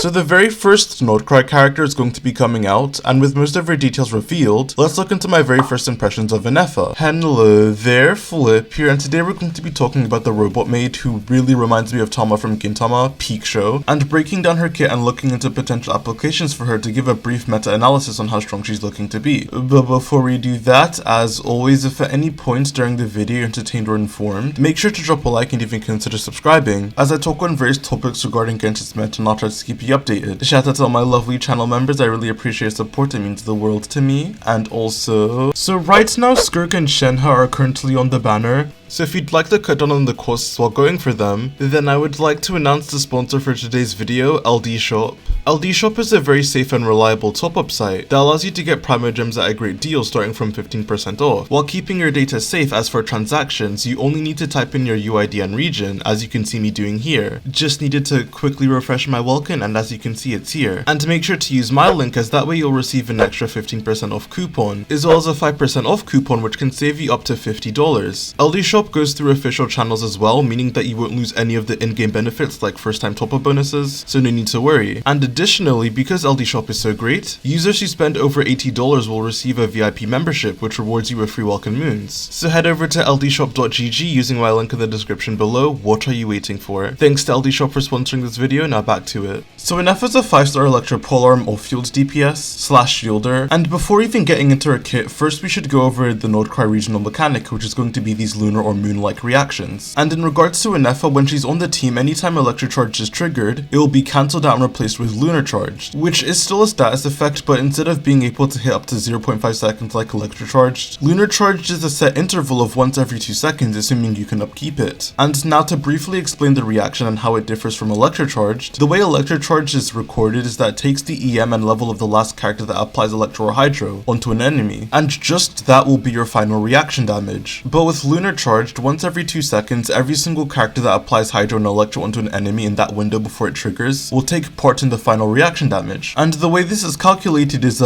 So the very first Nordcry character is going to be coming out, and with most of her details revealed, let's look into my very first impressions of Ineffa. Hello there, Flip here, and today we're going to be talking about the robot maid who really reminds me of Tama from Gintama, Peak Show, and breaking down her kit and looking into potential applications for her to give a brief meta-analysis on how strong she's looking to be. But before we do that, as always, if at any point during the video you're entertained or informed, make sure to drop a like and even consider subscribing, as I talk on various topics regarding Genshin's meta and I'll try to keep you updated. Shout out to all my lovely channel members, I really appreciate your support, it means the world to me. And also, so right now Skirk and Shenhe are currently on the banner, so if you'd like to cut down on the costs while going for them, then I would like to announce the sponsor for today's video, LD Shop. LD Shop is a very safe and reliable top-up site that allows you to get Primo Gems at a great deal starting from 15% off, while keeping your data safe. As for transactions, you only need to type in your UID and region, as you can see me doing here. Just needed to quickly refresh my welkin, and as you can see it's here. And make sure to use my link, as that way you'll receive an extra 15% off coupon, as well as a 5% off coupon which can save you up to $50. LD Shop goes through official channels as well, meaning that you won't lose any of the in-game benefits like first-time top-up bonuses, so no need to worry. And additionally, because LD Shop is so great, users who spend over $80 will receive a VIP membership which rewards you with free welcome moons. So head over to ldshop.gg using my link in the description below. What are you waiting for? Thanks to LD Shop for sponsoring this video, now back to it. So Ineffa is a 5-star Electro Polearm off-field DPS / shielder, and before even getting into her kit, first we should go over the Nordcry regional mechanic, which is going to be these lunar or moon-like reactions. And in regards to Ineffa, when she's on the team, anytime Electro Charge is triggered, it will be cancelled out and replaced with Lunar Charged, which is still a status effect, but instead of being able to hit up to 0.5 seconds like Electro Charged, Lunar Charged is a set interval of once every 2 seconds, assuming you can upkeep it. And now to briefly explain the reaction and how it differs from Electro Charged, the way Electro Charged is recorded is that it takes the EM and level of the last character that applies Electro or Hydro onto an enemy, and just that will be your final reaction damage. But with Lunar Charged, once every 2 seconds, every single character that applies Hydro and Electro onto an enemy in that window before it triggers will take part in the final reaction damage. And the way this is calculated is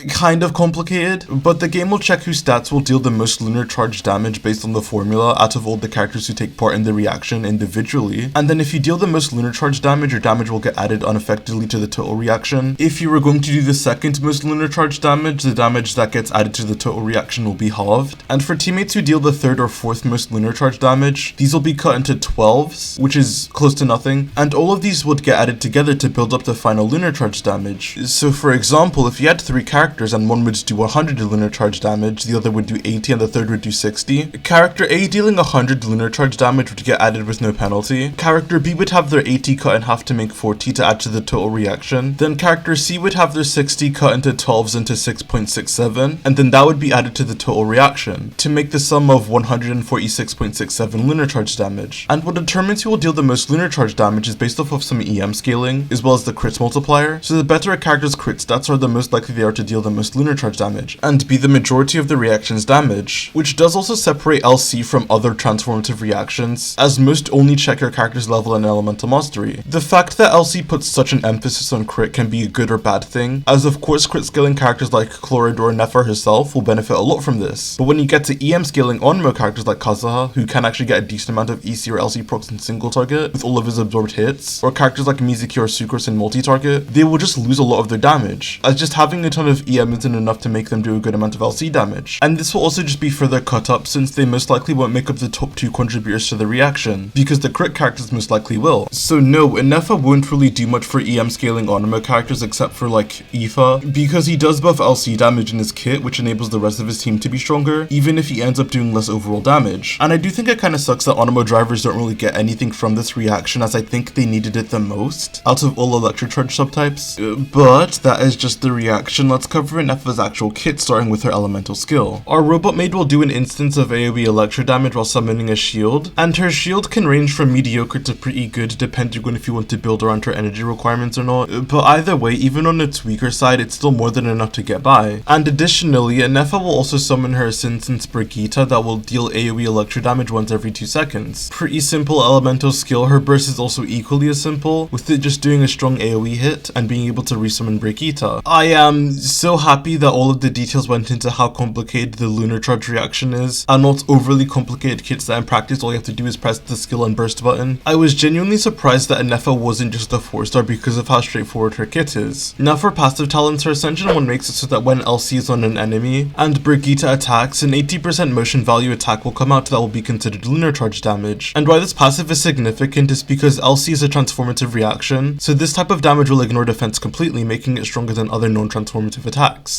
kind of complicated, but the game will check whose stats will deal the most Lunar Charge damage based on the formula out of all the characters who take part in the reaction individually, and then if you deal the most Lunar Charge damage, your damage will get added unaffectedly to the total reaction. If you were going to do the second most Lunar Charge damage, the damage that gets added to the total reaction will be halved, and for teammates who deal the third or fourth most Lunar Charge damage, these will be cut into 12s, which is close to nothing, and all of these would get added together to build up the final Lunar Charge damage. So for example, if you had 3 characters and one would do 100 Lunar Charge damage, the other would do 80, and the third would do 60. Character A dealing 100 Lunar Charge damage would get added with no penalty. Character B would have their 80 cut in half to make 40 to add to the total reaction. Then character C would have their 60 cut into 12s into 6.67, and then that would be added to the total reaction to make the sum of 146.67 Lunar Charge damage. And what determines who will deal the most Lunar Charge damage is based off of some EM scaling, as well as the crits multiplier. So the better a character's crit stats are, the most likely they are to deal the most Lunar Charge damage, and be the majority of the reaction's damage, which does also separate LC from other transformative reactions, as most only check your character's level and elemental mastery. The fact that LC puts such an emphasis on crit can be a good or bad thing, as of course crit scaling characters like Chlorid or Ineffa herself will benefit a lot from this, but when you get to EM scaling Onmo characters like Kazuha, who can actually get a decent amount of EC or LC procs in single target with all of his absorbed hits, or characters like Mizuki or Sucrose in multi-target, they will just lose a lot of their damage, as just having a ton of EM isn't enough to make them do a good amount of LC damage. And this will also just be further cut up, since they most likely won't make up the top 2 contributors to the reaction, because the crit characters most likely will. So no, Ineffa won't really do much for EM scaling Onmo characters except for like Aoife, because he does buff LC damage in his kit, which enables the rest of his team to be stronger, even if he ends up doing less overall damage. And I do think it kind of sucks that Onmo drivers don't really get anything from this reaction, as I think they needed it the most out of all Electro Charge subtypes. But that is just the reaction. Let's cover Ineffa's actual kit, starting with her elemental skill. Our robot maid will do an instance of AoE electro damage while summoning a shield, and her shield can range from mediocre to pretty good depending on if you want to build around her energy requirements or not, but either way, even on its weaker side, it's still more than enough to get by. And additionally, Ineffa will also summon her instance Brigitte that will deal AoE electro damage once every 2 seconds. Pretty simple elemental skill. Her burst is also equally as simple, with it just doing a strong AoE hit and being able to resummon Brigitte. So So happy that all of the details went into how complicated the lunar charge reaction is, and not overly complicated kits that in practice all you have to do is press the skill and burst button. I was genuinely surprised that Ineffa wasn't just a 4-star because of how straightforward her kit is. Now for passive talents, her Ascension 1 makes it so that when Elsie is on an enemy and Brigitte attacks, an 80% motion value attack will come out that will be considered lunar charge damage. And why this passive is significant is because Elsie is a transformative reaction, so this type of damage will ignore defense completely, making it stronger than other non-transformative attacks.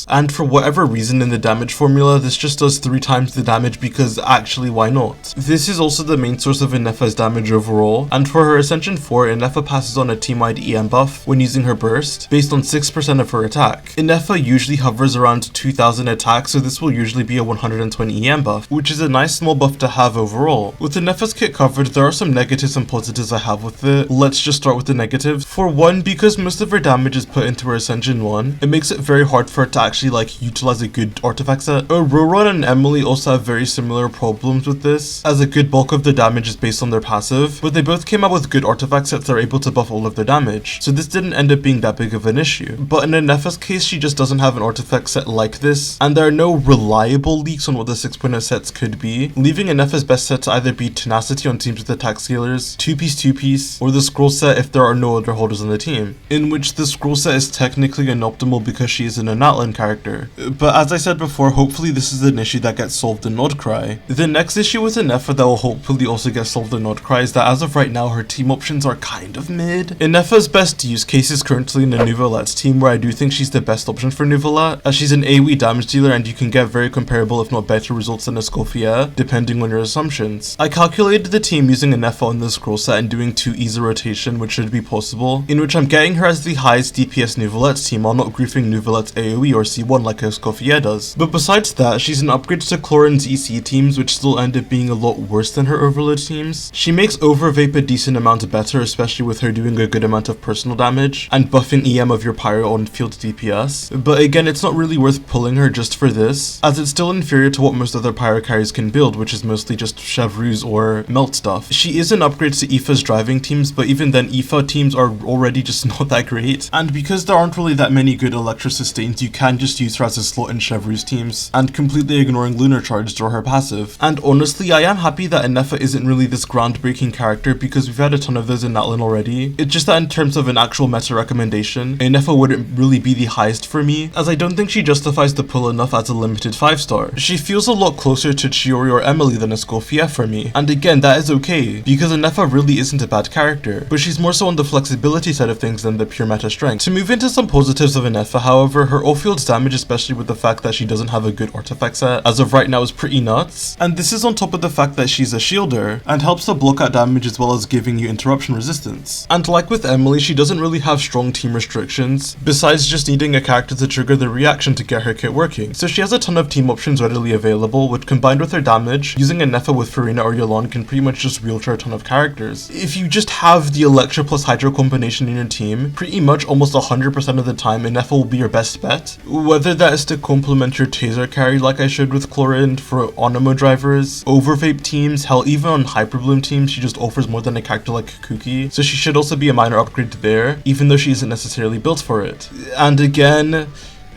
And for whatever reason in the damage formula, this just does 3 times the damage because actually why not? This is also the main source of Ineffa's damage overall, and for her Ascension 4, Ineffa passes on a team-wide EM buff when using her burst, based on 6% of her attack. Ineffa usually hovers around 2000 attack, so this will usually be a 120 EM buff, which is a nice small buff to have overall. With Ineffa's kit covered, there are some negatives and positives I have with it. Let's just start with the negatives. For one, because most of her damage is put into her Ascension 1, it makes it very hard for her to actually utilize a good artifact set. Aurora and Emily also have very similar problems with this, as a good bulk of the damage is based on their passive, but they both came out with good artifact sets that are able to buff all of their damage, so this didn't end up being that big of an issue. But in Ineffa's case, she just doesn't have an artifact set like this, and there are no reliable leaks on what the 6.0 sets could be, leaving Ineffa's best set to either be Tenacity on teams with attack scalers, 2-piece, or the scroll set if there are no other holders on the team, in which the scroll set is technically inoptimal because she is an Anatlan character. But as I said before, hopefully this is an issue that gets solved in Nodcry. The next issue with Ineffa that will hopefully also get solved in Nodcry is that as of right now, her team options are kind of mid. Ineffa's best use case is currently in the Nouvelette's team, where I do think she's the best option for Nouvelette, as she's an AoE damage dealer and you can get very comparable if not better results than Escoffier, depending on your assumptions. I calculated the team using Ineffa on the scroll set and doing 2 easy rotation, which should be possible, in which I'm getting her as the highest DPS Nouvelette's team while not griefing Nouvelette's AoE or C1 like Escoffier does. But besides that, she's an upgrade to Clorin's EC teams, which still end up being a lot worse than her Overload teams. She makes Overvape a decent amount better, especially with her doing a good amount of personal damage and buffing EM of your Pyro on field DPS. But again, it's not really worth pulling her just for this, as it's still inferior to what most other Pyro carries can build, which is mostly just Chevreuse or Melt stuff. She is an upgrade to Aoife's driving teams, but even then Aoife teams are already just not that great. And because there aren't really that many good Electro sustains, you can just use her as a slot in Chevreuse teams, and completely ignoring Lunar Charge or her passive. And honestly, I am happy that Ineffa isn't really this groundbreaking character because we've had a ton of those in Natlan already. It's just that in terms of an actual meta recommendation, Ineffa wouldn't really be the highest for me, as I don't think she justifies the pull enough as a limited 5-star. She feels a lot closer to Chiori or Emily than Escoffier for me, and again that is okay, because Ineffa really isn't a bad character, but she's more so on the flexibility side of things than the pure meta strength. To move into some positives of Ineffa, however, her off-field damage, especially with the fact that she doesn't have a good artifact set, as of right now is pretty nuts, and this is on top of the fact that she's a shielder, and helps to block out damage as well as giving you interruption resistance. And like with Emily, she doesn't really have strong team restrictions, besides just needing a character to trigger the reaction to get her kit working, so she has a ton of team options readily available, which combined with her damage, using Ineffa with Farina or Yolande can pretty much just wheelchair a ton of characters. If you just have the Electra plus Hydro combination in your team, pretty much almost 100% of the time Ineffa will be your best bet, whether that is to complement your Taser carry like I showed with Chlorine for Onimo drivers, Overvape teams, hell even on Hyperbloom teams she just offers more than a character like Kuki, so she should also be a minor upgrade there, even though she isn't necessarily built for it. And again,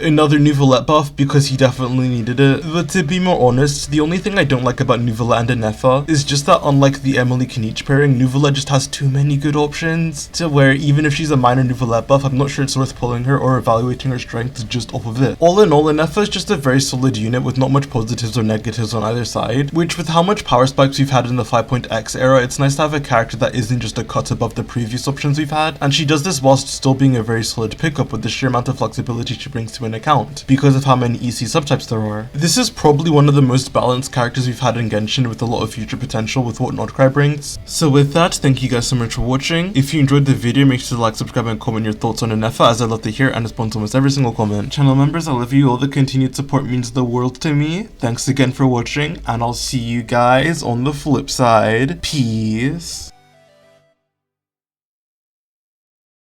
another Nouvelette buff because he definitely needed it. But to be more honest, the only thing I don't like about Nouvelette and Ineffa is just that unlike the Emily Knight pairing, Nouvelette just has too many good options to where even if she's a minor Nouvelette buff, I'm not sure it's worth pulling her or evaluating her strength just off of it. All in all, Ineffa is just a very solid unit with not much positives or negatives on either side, which with how much power spikes we've had in the 5.x era, it's nice to have a character that isn't just a cut above the previous options we've had, and she does this whilst still being a very solid pickup with the sheer amount of flexibility she brings to an account, because of how many EC subtypes there are. This is probably one of the most balanced characters we've had in Genshin, with a lot of future potential with what Nodcry brings. So with that, thank you guys so much for watching. If you enjoyed the video, make sure to like, subscribe, and comment your thoughts on Ineffa, as I love to hear and respond to almost every single comment. Channel members, I love you, all the continued support means the world to me. Thanks again for watching, and I'll see you guys on the flip side. Peace.